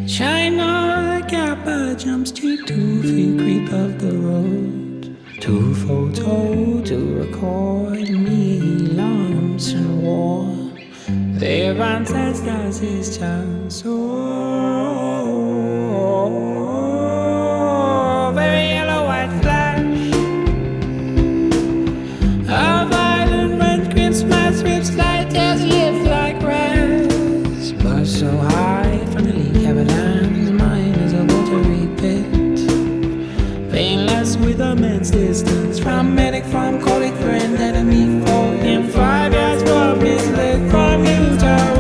China Kappa jumps to 2 feet creep of the road, to photo to record me lumps and war. Their ancestors his chance so very yellow white flash, a violent red Christmas rips light as live like grass, but so high from the leak avalanche, mine is a watery pit, painless with immense distance from medic, from colleague, friend, enemy, foe, in 5 years from his leg, from Utah.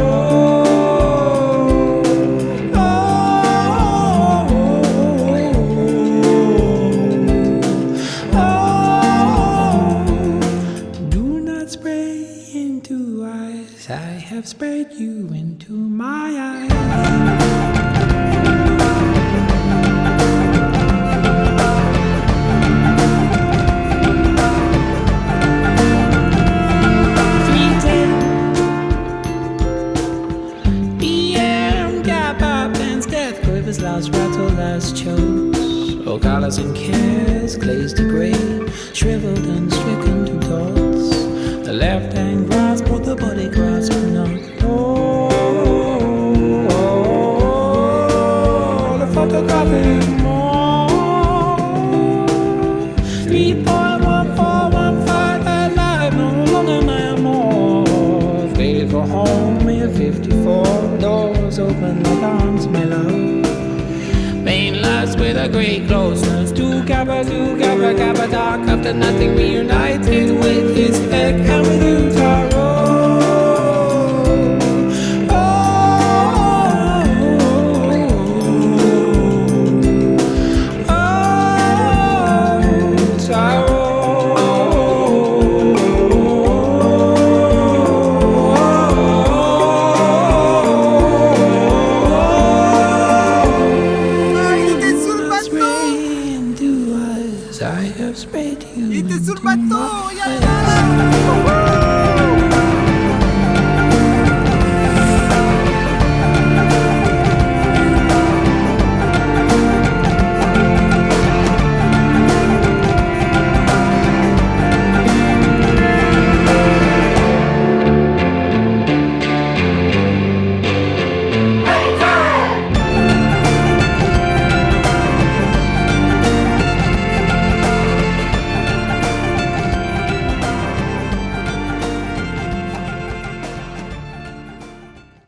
Do not spray into eyes, I have sprayed you into my eyes. His last rattle, last chokes, all colors and cares glazed to grey, shriveled and stricken to dots. The left hand grasp, but the body grasp not. The photographic more. 3.1415 alive, no longer my more. Faded for home, we have 54 doors open like arms, my love. Painless with a great closeness, to Kappa, dark after nothing reunited with his head and with you.